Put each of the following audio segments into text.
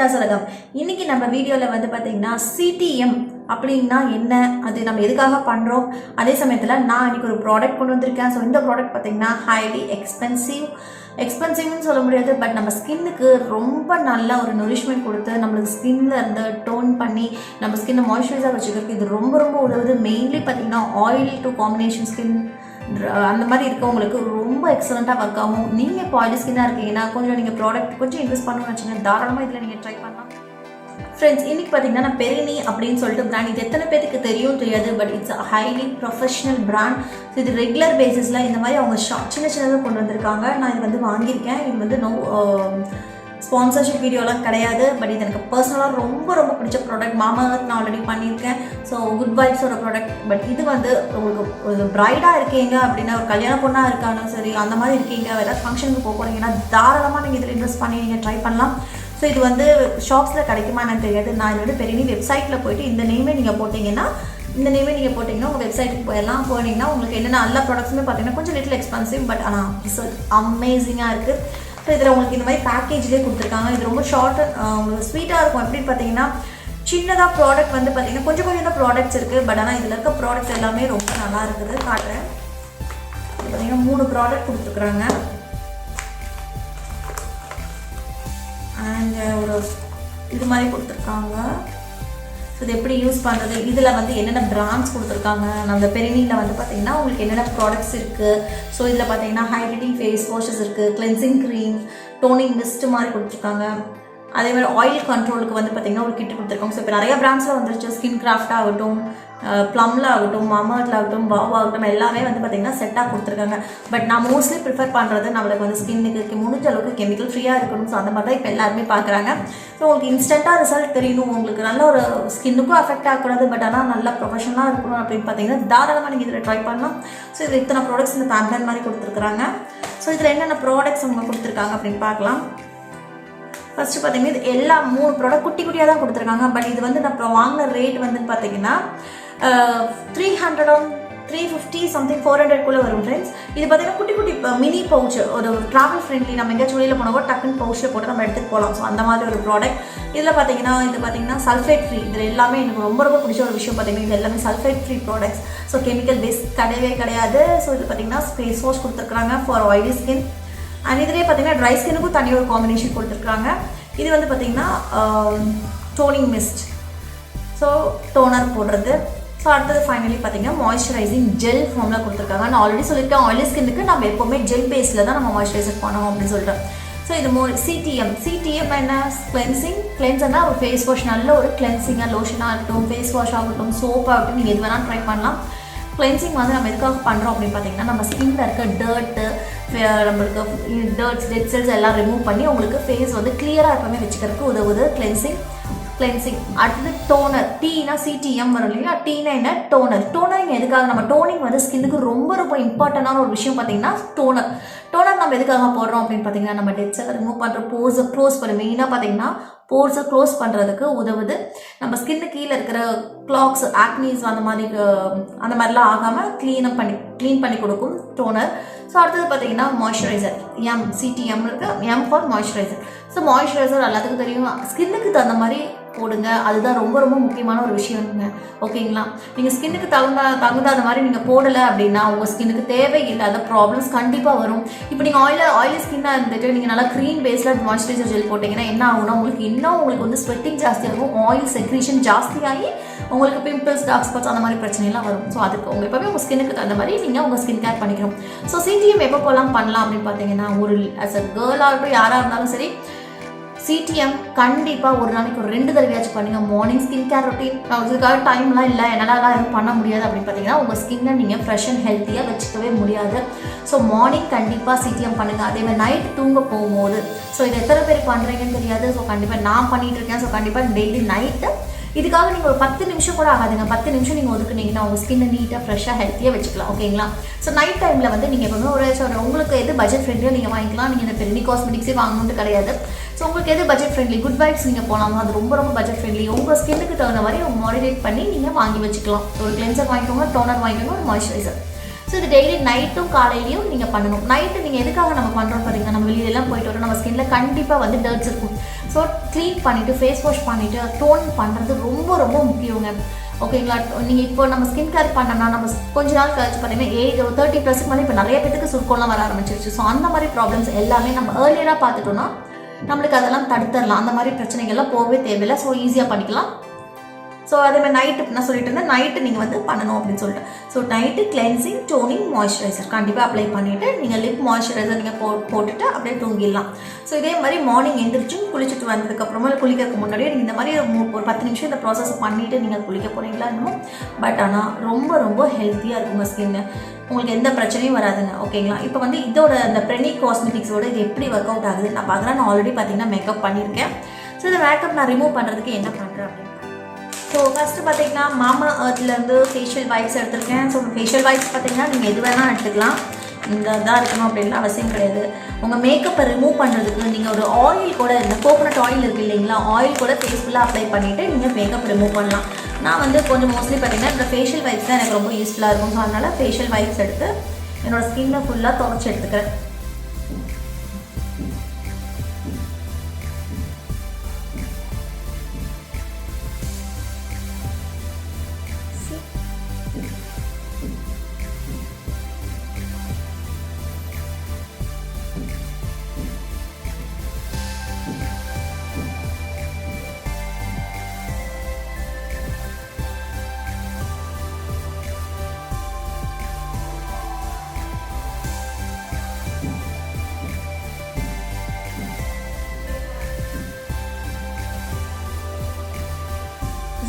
அனிதா சரகம். இன்னைக்கு நம்ம வீடியோவில் வந்து பார்த்தீங்கன்னா CTM அப்படின்னா என்ன, அது நம்ம எதுக்காக பண்ணுறோம், அதே சமயத்தில் நான் இன்னைக்கு ஒரு ப்ராடக்ட் கொண்டு வந்திருக்கேன். ஸோ இந்த ப்ராடக்ட் பார்த்தீங்கன்னா ஹைலி எக்ஸ்பென்சிவ்னு சொல்ல முடியாது, பட் நம்ம ஸ்கின்னுக்கு ரொம்ப நல்ல ஒரு நொரிஷ்மெண்ட் கொடுத்து நம்மளுக்கு ஸ்கின்ல இருந்து டோன் பண்ணி நம்ம ஸ்கின்னை மாய்ஸ்சரைஸாக வச்சுக்கிறதுக்கு இது ரொம்ப ரொம்ப உதவுது. மெயின்லி பார்த்தீங்கன்னா ஆயில் டு காம்பினேஷன் ஸ்கின் அந்த மாதிரி இருக்கவங்களுக்கு ரொம்ப எக்ஸலண்ட்டாக ஒர்க் ஆகும். நீங்கள் இப்போ ஆயிலி ஸ்கின்னாக இருக்கீங்கன்னா கொஞ்சம் நீங்கள் ப்ராடக்ட் கொஞ்சம் இன்வெஸ்ட் பண்ணணும்னு வச்சுக்கோங்க, தாராளமாக இதில் நீங்கள் ட்ரை பண்ணலாம். ஃப்ரெண்ட்ஸ், இன்றைக்கி பார்த்தீங்கன்னா நான் பெரினி அப்படின்னு சொல்லிட்டு பிராண்ட், இது எத்தனை பேருக்கு தெரியும் தெரியாது, but it's highly professional brand. So இது ரெகுலர் பேசிஸில் இந்த மாதிரி அவங்க சின்னதாக கொண்டு வந்திருக்காங்க. நான் இது வந்து வாங்கியிருக்கேன். இது வந்து ஸ்பான்சர்ஷிப் வீடியோலாம் கிடையாது, பட் இது எனக்கு பர்சனலாக ரொம்ப ரொம்ப பிடிச்ச ப்ராடக்ட். மாமா நான் ஆல்ரெடி பண்ணியிருக்கேன். ஸோ குட் வைப்ஸோட ப்ராடக்ட். பட் இது வந்து உங்களுக்கு ஒரு ப்ரைடாக இருக்கீங்க அப்படின்னா, ஒரு கல்யாண பொண்ணாக இருக்காலும் சரி, அந்த மாதிரி இருக்கீங்க, ஏதாவது ஃபங்க்ஷனுக்கு போக போகிறீங்கன்னா தாராளமாக நீங்கள் இதில் இன்வெஸ்ட் பண்ணி நீங்கள் ட்ரை பண்ணலாம். ஸோ இது வந்து ஷாப்ஸில் கிடைக்குமா எனக்கு தெரியாது. நான் இதோட பெரிய வெப்சைட்டில் போய்ட்டு இந்த நேமே நீங்கள் போட்டிங்கன்னா உங்கள் வெப்சைட்டுக்கு போனீங்கன்னா உங்களுக்கு என்னென்ன எல்லா ப்ராடக்ட்ஸுமே பார்த்தீங்கன்னா கொஞ்சம் லிட்டில் எக்ஸ்பென்சிவ், பட் ஆனால் ரிசல்ட் அமேசிங்காக இருக்குது. ஸோ இதில் உங்களுக்கு இந்த மாதிரி பேக்கேஜ்லேயே கொடுத்துருக்காங்க. இது ரொம்ப ஷார்ட் உங்களுக்கு ஸ்வீட்டாக இருக்கும். எப்படின்னு பார்த்தீங்கன்னா சின்னதாக ப்ராடக்ட் வந்து பார்த்தீங்கன்னா கொஞ்சம் தான் ப்ராடக்ட்ஸ் இருக்குது, பட் ஆனால் இதில் இருக்க ப்ராடக்ட்ஸ் எல்லாமே ரொம்ப நல்லா இருக்குது. காட்டுறேன். இது பார்த்தீங்கன்னா 3 ப்ராடக்ட் கொடுத்துருக்குறாங்க. அண்ட் ஒரு இது மாதிரி கொடுத்துருக்காங்க. ஸோ இது எப்படி யூஸ் பண்ணுறது, இதில் வந்து என்னென்ன பிராண்ட்ஸ் கொடுத்துருக்காங்க, நம்ம பெரினியில் வந்து பார்த்திங்கன்னா உங்களுக்கு என்னென்ன ப்ராடக்ட்ஸ் இருக்குது. ஸோ இதில் பார்த்தீங்கன்னா ஹைட்ரேட்டிங் ஃபேஸ் வாஷஸ் இருக்குது, கிளென்சிங் க்ரீம், டோனிங் மிஸ்ட் மாதிரி கொடுத்துருக்காங்க. அதே மாதிரி ஆயில் கண்ட்ரோலுக்கு வந்து பார்த்திங்கன்னா ஒரு கிட் கொடுத்துருக்காங்க. ஸோ இப்போ நிறைய பிராண்ட்ஸில் வந்துருச்சு. ஸ்கின் கிராஃப்ட் ஆகட்டும், ப்ளம்ல ஆகட்டும், மாமார்ட்ல ஆகட்டும், வாவ் ஆகட்டும், எல்லாமே வந்து பார்த்திங்கன்னா செட்டாக கொடுத்துருக்காங்க. பட் நான் மோஸ்ட்லி ப்ரிஃபர் பண்ணுறது நம்மளுக்கு வந்து ஸ்கின்னுக்கு முடிஞ்ச அளவுக்கு கெமிக்கல் ஃப்ரீயாக இருக்கணும். ஸோ அந்த மாதிரி தான் இப்போ எல்லாருமே பார்க்குறாங்க. ஸோ உங்களுக்கு இன்ஸ்டண்ட்டாக ரிசல்ட் தெரியணும், உங்களுக்கு நல்ல ஒரு ஸ்கின்னுக்கும் அஃபெக்ட் ஆகக்கூடாது, பட் ஆனால் நல்லா ப்ரொஃபஷனலாக இருக்கணும் அப்படின்னு பார்த்தீங்கன்னா தாராளமாக நீங்கள் இதில் ட்ரை பண்ணலாம். ஸோ இதில் இத்தனை ப்ராடக்ட்ஸ் இந்த பேம்ப்ளெட் மாதிரி கொடுத்துருக்குறாங்க. ஸோ இதில் என்னென்ன ப்ராடக்ட்ஸ் அவங்க கொடுத்துருக்காங்க அப்படின்னு பார்க்கலாம். ஃபஸ்ட்டு பார்த்தீங்கன்னா இது எல்லா 3 ப்ராடக்ட் குட்டி குட்டியாக தான் கொடுத்துருக்காங்க. பட் இது வந்து நான் வாங்கின ரேட் வந்து பார்த்தீங்கன்னா 350 சம்திங் 400 வரும் ஃப்ரெண்ட்ஸ். இது பார்த்தீங்கன்னா குட்டி குட்டி மினி பவுச், ஒரு ட்ராவல் ஃப்ரெண்ட்லி, நம்ம எங்கேயாச்சும் வெளியில் போனவோ டக்குன்னு பவுச்சில் போட்டு நம்ம எடுத்துகிட்டு போகலாம். ஸோ அந்த மாதிரி ஒரு ப்ராடக்ட். இதில் பார்த்தீங்கன்னா சல்ஃபேட் ஃப்ரீ. இதில் எல்லாமே எனக்கு ரொம்ப ரொம்ப பிடிச்ச ஒரு விஷயம் பார்த்தீங்கன்னா இது எல்லாமே sulphate free products. So chemical base கிடையாது. ஸோ இது பார்த்தீங்கன்னா ஃபேஸ் வாஷ் கொடுத்துருக்குறாங்க ஃபார் ஆயிலி ஸ்கின். அண்ட் இதுலேயே பார்த்தீங்கன்னா ட்ரை ஸ்கின்னுக்கும் தனி ஒரு காம்பினேஷன் கொடுத்துருக்காங்க. இது வந்து பார்த்தீங்கன்னா டோனிங் மிஸ்ட், ஸோ டோனர் போடுறது. ஸோ அடுத்தது ஃபைனலி பார்த்தீங்கன்னா மாய்ஸ்சரைசிங் ஜெல் ஃபார்மில் கொடுத்துருக்காங்க. நான் ஆல்ரெடி சொல்லியிருக்கேன், ஆயிலி ஸ்கின்னுக்கு நம்ம எப்போவுமே ஜெல் பேஸில் தான் நம்ம மாய்ஸ்சரைசர் பண்ணோம் அப்படின்னு சொல்லிட்டு. ஸோ இது CTM என்ன, கிளென்சர்னா ஒரு ஃபேஸ் வாஷ், நல்ல ஒரு கிளென்சிங்காக லோஷனாக இருக்கட்டும், ஃபேஸ் வாஷ் ஆகட்டும், சோப் ஆகட்டும், நீங்கள் எது வேணால் ட்ரை பண்ணலாம். கிளென்சிங் வந்து நம்ம எதுக்காக பண்ணுறோம் அப்படின்னு பார்த்தீங்கன்னா நம்ம ஸ்கின்ல இருக்க டர்ட்டு, நம்மளுக்கு டர்ட்ஸ், டெட் செல்ஸ் எல்லாம் ரிமூவ் பண்ணி உங்களுக்கு ஃபேஸ் வந்து கிளியராக எப்பவுமே வச்சுக்கிறதுக்கு உதவுது கிளென்சிங். அடுத்தது டோனர். டீனா CTM வரும் இல்லைங்களா, டீனா என்ன, டோனர் எதுக்காக, நம்ம டோனிங் வந்து ஸ்கின்னுக்கு ரொம்ப ரொம்ப இம்பார்ட்டண்டான ஒரு விஷயம் பார்த்தீங்கன்னா டோனர் நம்ம எதுக்காக போடுறோம் அப்படின்னு பார்த்தீங்கன்னா நம்ம டெட் செல்லை ரிமூவ் பண்ணுற, போர்ஸை க்ளோஸ் பண்ண, மெயினாக பார்த்தீங்கன்னா போர்ஸை க்ளோஸ் பண்ணுறதுக்கு உதவுது. நம்ம ஸ்கின்னு கீழே இருக்கிற கிளாக்ஸ், ஆக்னீஸ் அந்த மாதிரிலாம் ஆகாமல் க்ளீன் பண்ணி கொடுக்கும் டோனர். ஸோ அடுத்தது பார்த்தீங்கன்னா மாய்ஸ்சரைசர். CTM இருக்குது, M for moisturiser. So moisturiser எல்லாத்துக்கும் தெரியும், ஸ்கின்னுக்கு தகுந்த மாதிரி போடுங்க. அதுதான் ரொம்ப ரொம்ப முக்கியமான ஒரு விஷயம்ங்க. ஓகேங்களா, நீங்கள் ஸ்கின்னுக்கு தகுந்த மாதிரி நீங்கள் போடலை அப்படின்னா உங்கள் ஸ்கின்னுக்கு தேவையில்லாத ப்ராப்ளம்ஸ் கண்டிப்பாக வரும். இப்போ நீங்கள் ஆயிலி ஸ்கின்னாக இருந்துட்டு நீங்கள் நல்லா க்ரீம் பேஸில் மாய்ஸ்சரைசர் ஜெல் போட்டிங்கன்னா என்ன ஆகும்னா உங்களுக்கு வந்து ஸ்வெட்டிங் ஜாஸ்தியாகும், ஆயில் செக்ரீஷன் ஜாஸ்தியாகி உங்களுக்கு பிம்பிள்ஸ், டார்க் ஸ்பாட்ஸ் அந்த மாதிரி பிரச்சனைலாம் வரும். ஸோ அதுக்கு உங்களுக்கு எப்பவுமே உங்கள் ஸ்கின்னுக்கு தகுந்த மாதிரி நீங்கள் உங்கள் ஸ்கின் கேர் பண்ணிக்கணும். ஸோ CTM எப்போ போகலாம் பண்ணலாம் அப்படின்னு பார்த்தீங்கன்னா, ஒரு ஆஸ் அ கேர்ளாக இருக்கட்டும், யாராக இருந்தாலும் சரி, CTM கண்டிப்பாக ஒரு நாளைக்கு ஒரு 2 தடவையாச்சும் பண்ணுங்கள். Morning skin care routine. அதுக்காக டைம்லாம் இல்லை, என்னால் எதுவும் பண்ண முடியாது அப்படின்னு பார்த்தீங்கன்னா உங்கள் ஸ்கின்னை நீங்கள் ஃப்ரெஷ் அண்ட் ஹெல்த்தியாக வச்சுக்கவே முடியாது. ஸோ மார்னிங் கண்டிப்பாக CTM பண்ணுங்கள். அதே மாதிரி நைட் தூங்க போகும்போது, ஸோ இது எத்தனை பேர் பண்ணுறீங்கன்னு தெரியாது. ஸோ கண்டிப்பாக நான் பண்ணிகிட்டு இருக்கேன். ஸோ கண்டிப்பாக டெய்லி நைட்டு இதுக்காக நீங்கள் ஒரு 10 நிமிஷம் கூட ஆகாதுங்க, 10 நிமிஷம் நீங்கள் ஒதுக்குனீங்கன்னா உங்கள் ஸ்கின்னை நீட்டாக ஃப்ரெஷ்ஷாக ஹெல்த்தியாக வச்சுக்கலாம். ஓகேங்களா, ஸோ நைட் டைமில் வந்து நீங்கள் எப்பவுமே உங்களுக்கு எது பட்ஜெட் ஃப்ரெண்ட்லியாக நீங்கள் வாங்கிக்கலாம். நீங்கள் இந்த பெரினி காஸ்மெட்டிக்ஸே வாங்கணுன்ட்டு கிடையாது. ஸோ உங்களுக்கு எது பட்ஜெட் ஃப்ரெண்ட்லி, குட் வைப்ஸ் நீங்கள் போகலாம், அது ரொம்ப ரொம்ப பட்ஜெட் ஃப்ரெண்ட்லி. உங்கள் ஸ்கின்னுக்கு தகுந்த மாதிரி மாடிரேட் பண்ணி நீங்கள் வாங்கி வச்சுக்கலாம். ஒரு கிளென்சர் வாங்கிக்கோங்க, டோனர் வாங்கிக்கோங்க, ஒரு மாய்ஸ்சரைசர். ஸோ இது டெய்லி நைட்டும் காலையிலையும் நீங்கள் பண்ணணும். நைட்டு நீங்கள் எதுக்காக நம்ம பண்ணுறோம் பார்த்தீங்கன்னா, நம்ம வெளியிலலாம் போயிட்டு வரோம், நம்ம ஸ்கின்ல கண்டிப்பாக வந்து டர்ட்ஸ் இருக்கும். ஸோ க்ளீன் பண்ணிவிட்டு ஃபேஸ் வாஷ் பண்ணிவிட்டு டோன் பண்ணுறது ரொம்ப ரொம்ப முக்கியங்க. ஓகேங்களா? நீங்கள் இப்போ நம்ம ஸ்கின் கேர் பண்ணோம்னா நம்ம கொஞ்ச நாள் கழிச்சு பார்த்தீங்கன்னா 30+ மேலே இப்போ நிறைய பேருக்கு சுருக்கம்லாம் வர ஆரம்பிச்சிருச்சு. ஸோ அந்த மாதிரி ப்ராப்ளம்ஸ் எல்லாமே நம்ம ஏர்லியராக பார்த்துட்டோம்னா நம்மளுக்கு அதெல்லாம் தடுத்துடலாம். அந்த மாதிரி பிரச்சனைகள்லாம் போகவே தேவையில்லை. ஸோ ஈஸியாக பண்ணிக்கலாம். ஸோ அதேமாதிரி நைட்டு நான் சொல்லிட்டு இருந்தேன், நைட்டு நீங்கள் வந்து பண்ணணும் அப்படின்னு சொல்லிட்டு. So night cleansing, toning, moisturiser கண்டிப்பாக அப்ளை பண்ணிவிட்டு நீங்கள் லிப் மாய்ஸ்சரைசர் நீங்கள் போட்டுட்டு அப்படியே தூங்கிடலாம். ஸோ இதே மாதிரி மார்னிங் எந்திரிச்சும் குளிச்சுட்டு வந்ததுக்கப்புறமா குளிக்கிறதுக்கு முன்னாடியே நீங்கள் இந்த மாதிரி ஒரு 10 நிமிஷம் இந்த ப்ராசஸ் பண்ணிவிட்டு நீங்கள் குளிக்க போகிறீங்களா இன்னும். பட் ஆனால் ரொம்ப ரொம்ப ஹெல்த்தியாக இருக்குங்க ஸ்கின்னு. உங்களுக்கு எந்த பிரச்சனையும் வராதுங்க. ஓகேங்களா? இப்போ வந்து இதோட இந்த PERENNE காஸ்மெட்டிக்ஸோட இது எப்படி ஒர்க் அவுட் ஆகுது நான் பார்க்குறேன். நான் ஆல்ரெடி பார்த்தீங்கன்னா மேக்கப் பண்ணியிருக்கேன். ஸோ இந்த மேக்கப் நான் ரிமூவ் பண்ணுறதுக்கு என்ன பண்ணுறேன் அப்படின்னு. ஸோ ஃபஸ்ட்டு பார்த்தீங்கன்னா மாமா எர்த்லேருந்து ஃபேஷியல் வைப்ஸ் எடுத்திருக்கேன். ஸோ ஃபேஷியல் வைப்ஸ் பார்த்தீங்கன்னா நீங்கள் எது வேணால் எடுத்துக்கலாம். இந்த தான் இருக்கணும் அப்படின்னு அவசியம் கிடையாது. உங்கள் மேக்கப்பை ரிமூவ் பண்ணுறதுக்கு நீங்கள் ஒரு ஆயில் கூட, இந்த கோகோனட் ஆயில் இருக்குது இல்லைங்களா, ஆயில் கூட ஃபேஸ் ஃபுல்லாக அப்ளை பண்ணிவிட்டு நீங்கள் மேக்கப் ரிமூவ் பண்ணலாம். நான் வந்து கொஞ்சம் மோஸ்ட்லி பார்த்தீங்கன்னா இந்த ஃபேஷியல் வைப்ஸ் தான் எனக்கு ரொம்ப யூஸ்ஃபுல்லாக இருக்கும். ஸோ அதனால் ஃபேஷியல் வைப்ஸ் எடுத்து என்னோடய ஸ்கின்னை ஃபுல்லாக துவைச்சி எடுத்துக்கிறேன்.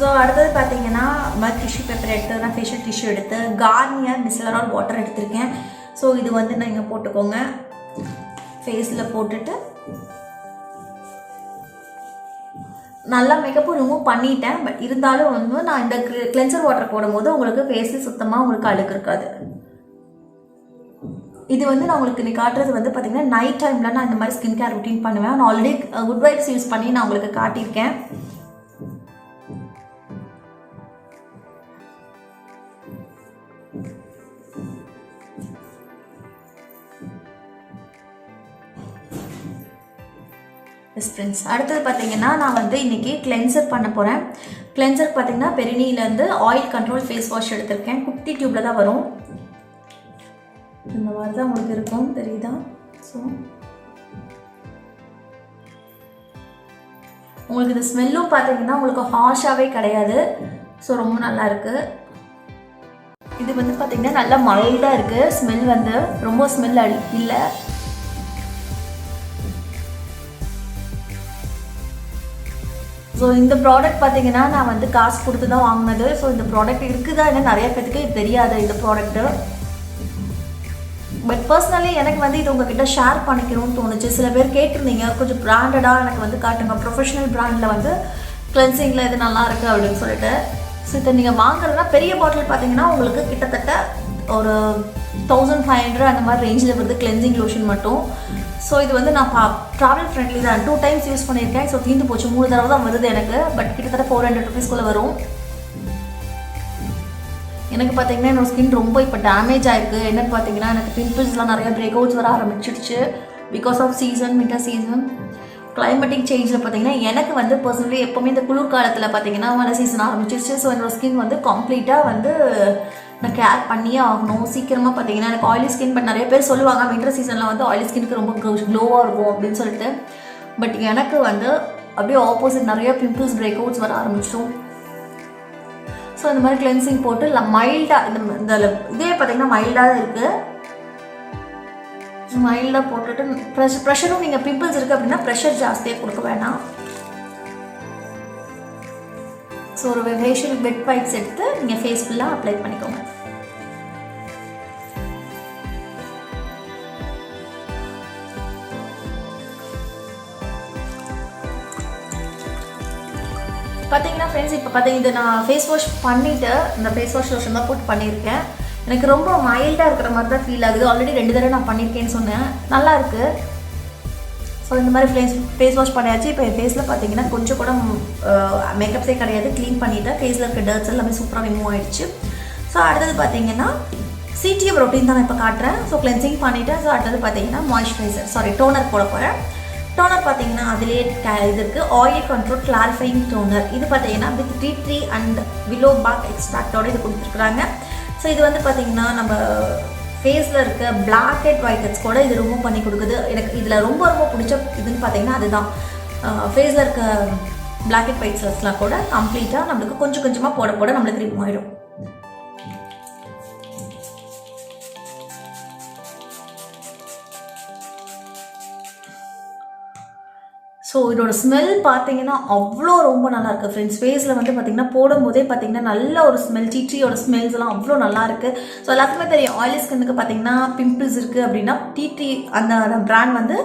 ஸோ அடுத்தது பார்த்தீங்கன்னா டிஷ்யூ பேப்பர் எடுத்து நான் ஃபேஷியல் டிஷ்யூ எடுத்து கார்னியர் மிசலரால் வாட்டர் எடுத்திருக்கேன். ஸோ இது வந்து நீங்கள் போட்டுக்கோங்க. ஃபேஸில் போட்டுட்டு நல்லா மேக்கப்பும் ரிமூவ் பண்ணிட்டேன். பட் இருந்தாலும் வந்து நான் இந்த கிளென்சர் வாட்டர் போடும்போது உங்களுக்கு ஃபேஸில் சுத்தமாக உங்களுக்கு அழுக்கு இருக்காது. இது வந்து நான் உங்களுக்கு இன்னைக்கு காட்டுறது வந்து பார்த்தீங்கன்னா நைட் டைமில் நான் இந்த மாதிரி ஸ்கின் கேர் ரொட்டீன் பண்ணுவேன். நான் ஆல்ரெடி குட் வைப்ஸ் யூஸ் பண்ணி நான் உங்களுக்கு காட்டியிருக்கேன். ஃப்ரெண்ட்ஸ் அடுத்தது பார்த்தீங்கன்னா நான் வந்து இன்றைக்கி கிளென்சர் பண்ண போகிறேன். கிளென்சர் பார்த்தீங்கன்னா பெரினிலேருந்து ஆயில் கண்ட்ரோல் ஃபேஸ் வாஷ் எடுத்திருக்கேன். குட்டி டியூப்பில் தான் வரும். இந்த மாதிரி தான் உங்களுக்கு இருக்கும், தெரியுதா? ஸோ உங்களுக்கு இந்த ஸ்மெல்லும் பார்த்தீங்கன்னா உங்களுக்கு ஹார்ஷாகவே கிடையாது. ஸோ ரொம்ப நல்லா இருக்குது. இது வந்து பார்த்தீங்கன்னா நல்லா மைல்டாக இருக்குது. ஸ்மெல் வந்து ரொம்ப ஸ்மெல் இல்லை. ஸோ இந்த ப்ராடக்ட் பார்த்தீங்கன்னா நான் வந்து காசு கொடுத்து தான் வாங்கினது. ஸோ இந்த ப்ராடக்ட் இருக்குதா என்ன நிறைய பேருக்கு தெரியாது இந்த ப்ராடக்ட்டு. பட் பர்சனலி எனக்கு வந்து இது உங்ககிட்ட ஷேர் பண்ணிக்கணும்னு தோணுச்சு. சில பேர் கேட்டிருந்தீங்க கொஞ்சம் பிராண்டடாக எனக்கு வந்து காட்டுங்க, ப்ரொஃபஷனல் பிராண்டில் வந்து கிளென்சிங்கில் இது நல்லா இருக்குது அப்படின்னு சொல்லிட்டு. ஸோ இதை நீங்கள் வாங்குறதுனா பெரிய பாட்டில் பார்த்தீங்கன்னா உங்களுக்கு கிட்டத்தட்ட ஒரு 1500 அந்த மாதிரி ரேஞ்சில் வருது கிளென்சிங் லோஷன் மட்டும். ஸோ இது வந்து நான் ட்ராவல் ஃப்ரெண்ட்லி தான். 2 டைம்ஸ் யூஸ் பண்ணியிருக்கேன். ஸோ தீர்ந்து போச்சு. 3 தடவை தான் வருது எனக்கு. பட் கிட்டத்தட்ட 400 rupeesக்குள்ளே வரும். எனக்கு பார்த்தீங்கன்னா என்னோட ஸ்கின் ரொம்ப இப்போ டேமேஜ் ஆகிருக்கு. என்னென்னு பார்த்தீங்கன்னா எனக்கு பிம்பிள்ஸ்லாம் நிறைய பிரேக் அவுட்ஸ் வர ஆரம்பிச்சிடுச்சு. Because of season, winter season, climatic சேஞ்சில் பார்த்தீங்கன்னா எனக்கு வந்து பர்சனலி எப்போவுமே இந்த குளிர் காலத்தில் பார்த்தீங்கன்னா மழை சீசன் ஆரம்பிச்சிருச்சு. ஸோ என்னோடய ஸ்கின் வந்து கம்ப்ளீட்டாக வந்து நான் கேர் பண்ணியே ஆகணும். சீக்கிரமாக பார்த்தீங்கன்னா எனக்கு ஆயிலி ஸ்கின். பட் நிறைய பேர் சொல்லுவாங்க வின்டர் சீசனில் வந்து ஆயிலி ஸ்கின்க்கு ரொம்ப க்ளோவாக இருக்கும் அப்படின்னு சொல்லிட்டு. பட் எனக்கு வந்து அப்படியே ஆப்போசிட், நிறைய பிம்பிள்ஸ் பிரேக் அவுட்ஸ் வர ஆரம்பிச்சிடும். ஸோ இந்த மாதிரி கிளென்சிங் போட்டு மைல்டாக இந்த இதே பார்த்தீங்கன்னா மைல்டாக இருக்குது. மைல்டாக போட்டுட்டு ப்ரெஷரும் நீங்கள் பிம்பிள்ஸ் இருக்குது அப்படின்னா ப்ரெஷர் ஜாஸ்தியாக கொடுக்க வேணாம். ஸோ ஒரு ஃபேஷியல் வெட் வைப்ஸ் எடுத்து நீங்கள் ஃபேஸ் ஃபுல்லாக அப்ளை பண்ணிக்கோங்க. பார்த்தீங்கன்னா ஃப்ரெண்ட்ஸ் இப்போ பார்த்தீங்கன்னா இது நான் ஃபேஸ் வாஷ் பண்ணிவிட்டு இந்த ஃபேஸ் வாஷ் லோஷன் தான் போட்டு பண்ணியிருக்கேன். எனக்கு ரொம்ப மைல்டாக இருக்கிற மாதிரி தான் ஃபீல் ஆகுது. ஆல்ரெடி 2 தடவை நான் பண்ணியிருக்கேன்னு சொன்னேன். நல்லா இருக்குது. ஸோ இந்த மாதிரி ஃபேஸ் வாஷ் பண்ணியாச்சு. இப்போ என் ஃபேஸில் பார்த்தீங்கன்னா கொஞ்சம் கூட மேக்கப்ஸே கிடையாது. க்ளீன் பண்ணிவிட்டேன். ஃபேஸில் இருக்க டர்ட்ஸ் எல்லாமே சூப்பராக ரிமூவ் ஆகிடுச்சு. ஸோ அடுத்தது பார்த்தீங்கன்னா CTM ரொட்டீன் தான் நான் இப்போ காட்டுறேன். ஸோ கிளென்சிங் பண்ணிவிட்டேன். ஸோ அடுத்தது பார்த்தீங்கன்னா டோனர் போட போகிறேன். டோனர் பார்த்தீங்கன்னா அதிலே இது இருக்குது, ஆயில் கண்ட்ரோல் கிளாரிஃபைங் டோனர். இது பார்த்தீங்கன்னா with tea tree and willow bark எக்ஸ்ட்ராக்டோட இது கொடுத்துருக்குறாங்க. ஸோ இது வந்து பார்த்தீங்கன்னா நம்ம ஃபேஸில் இருக்க பிளாக் ஹெட் ஒயிட் ஹெட்ஸ் கூட இது ரிமூவ் பண்ணி கொடுக்குது. எனக்கு இதில் ரொம்ப ரொம்ப பிடிச்ச இதுன்னு பார்த்தீங்கன்னா அதுதான். ஃபேஸில் இருக்க பிளாக் ஹெட் ஒயிட் ஹெட்ஸ்லாம் கூட கம்ப்ளீட்டாக நம்மளுக்கு கொஞ்சம் கொஞ்சமாக போட போட நம்மளுக்கு ரிமூவ் ஆகிடும். ஸோ இதோட ஸ்மெல் பார்த்தீங்கன்னா அவ்வளோ ரொம்ப நல்லாயிருக்கு ஃப்ரெண்ட்ஸ். ஃபேஸில் வந்து பார்த்தீங்கன்னா போடும்போதே பார்த்தீங்கன்னா நல்ல ஒரு ஸ்மெல், டீ ஸ்மெல்ஸ் எல்லாம் அவ்வளோ நல்லாயிருக்கு. ஸோ எல்லாத்துக்குமே தெரியும் ஆயிலி ஸ்கின்னுக்கு பார்த்தீங்கன்னா பிம்பிள்ஸ் இருக்குது அப்படின்னா டீ அந்த பிராண்ட் வந்து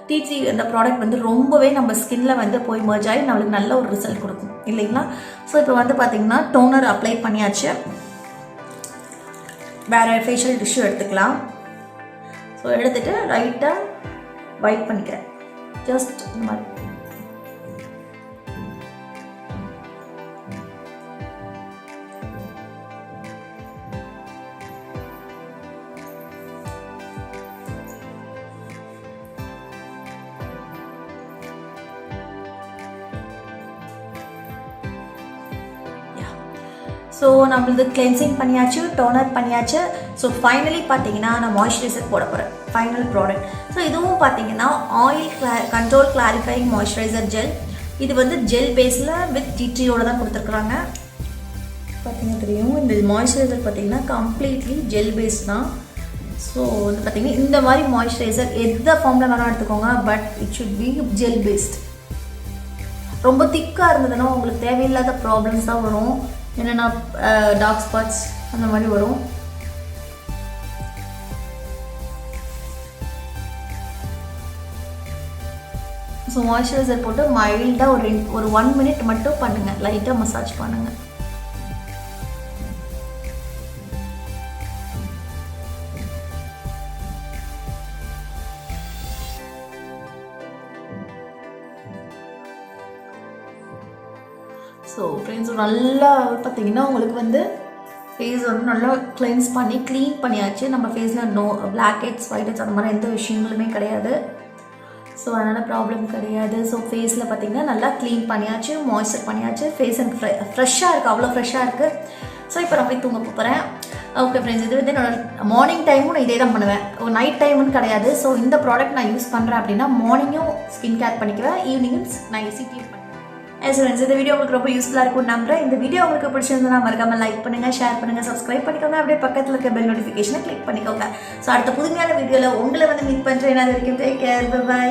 டீ அந்த ப்ராடக்ட் வந்து ரொம்பவே நம்ம ஸ்கின்ல வந்து போய் மர்ஜ் ஆகி நம்மளுக்கு நல்ல ஒரு ரிசல்ட் கொடுக்கும் இல்லைங்களா. ஸோ இப்போ வந்து பார்த்தீங்கன்னா டோனர் அப்ளை பண்ணியாச்சு. வேறு ஃபேஷியல் டிஷ்யூ எடுத்துக்கலாம். ஸோ எடுத்துகிட்டு ரைட்டாக வைப் பண்ணிக்கிறேன். ஜஸ்ட் இந்த மாதிரி. ஸோ நம்மளது கிளென்சிங் பண்ணியாச்சு, டோனர் பண்ணியாச்சு. ஸோ ஃபைனலி பார்த்தீங்கன்னா நான் மாய்ஸ்சரைசர் போட போகிறேன், ஃபைனல் ப்ராடக்ட். ஸோ இதுவும் பார்த்தீங்கன்னா oil control clarifying moisturiser gel. இது வந்து ஜெல் பேஸில் வித் டீ தான் கொடுத்துருக்குறாங்க. பார்த்தீங்கன்னா தெரியும் இந்த மாய்ஸ்சரைசர் பார்த்தீங்கன்னா கம்ப்ளீட்லி ஜெல் பேஸ் தான். ஸோ வந்து பார்த்தீங்கன்னா இந்த மாதிரி மாய்ஸ்சரைசர் எந்த ஃபார்மில் வேணால் எடுத்துக்கோங்க, but it should be gel based. ரொம்ப திக்காக இருந்ததுன்னா உங்களுக்கு தேவையில்லாத ப்ராப்ளம்ஸ் தான் வரும். என்னென்னா டார்க் ஸ்பாட்ஸ் அந்த மாதிரி வரும். ஸோ மாய்ஸ்சரைசர் போட்டு மைல்டாக ஒரு 1 minute மட்டும் பண்ணுங்கள், லைட்டாக மசாஜ் பண்ணுங்கள். ஸோ ஃப்ரெண்ட்ஸ் நல்லா பார்த்தீங்கன்னா உங்களுக்கு வந்து ஃபேஸ் வந்து நல்லா கிளென்ஸ் பண்ணி க்ளீன் பண்ணியாச்சு. நம்ம ஃபேஸில் no blackheads whiteheads அந்த மாதிரி எந்த விஷயங்களுமே கிடையாது. ஸோ அதனால் ப்ராப்ளம் கிடையாது. ஸோ ஃபேஸில் பார்த்தீங்கன்னா நல்லா க்ளீன் பண்ணியாச்சு, மாய்ஸ்சர் பண்ணியாச்சு. ஃபேஸ் எனக்கு ஃப்ரெஷ்ஷாக இருக்குது, அவ்வளோ ஃப்ரெஷ்ஷாக இருக்குது. ஸோ இப்போ நான் போய் தூங்க போகிறேன். ஓகே ஃப்ரெண்ட்ஸ், இது வந்து என்னோட மார்னிங் டைமும் நான் இதே தான் பண்ணுவேன், நைட் டைமுன்னு கிடையாது. ஸோ இந்த ப்ராடக்ட் நான் யூஸ் பண்ணுறேன் அப்படின்னா மார்னிங்கும் ஸ்கின் கேர் பண்ணிக்குவேன், ஈவினிங்கும் நான் CTM பண்ணுவேன். ஃப்ரெண்ட்ஸ், இந்த வீடியோ உங்களுக்கு ரொம்ப யூஸ்ஃபுல்லாக இருக்கும் நம்புறேன். இந்த வீடியோ உங்களுக்கு பிடிச்சிருந்தா மறக்காம லைக் பண்ணுங்கள், ஷேர் பண்ணுங்கள், சப்ஸ்கிரைப் பண்ணிக்கோங்க. அப்படியே பக்கத்தில் இருக்க பெல் நோட்டிஃபிகேஷனை கிளிக் பண்ணிக்கோங்க. ஸோ அடுத்த புதுமையான வீடியோவில் உங்களை வந்து மீட் பண்ணுறேன். அது வரைக்கும் டேக் கேர், பை.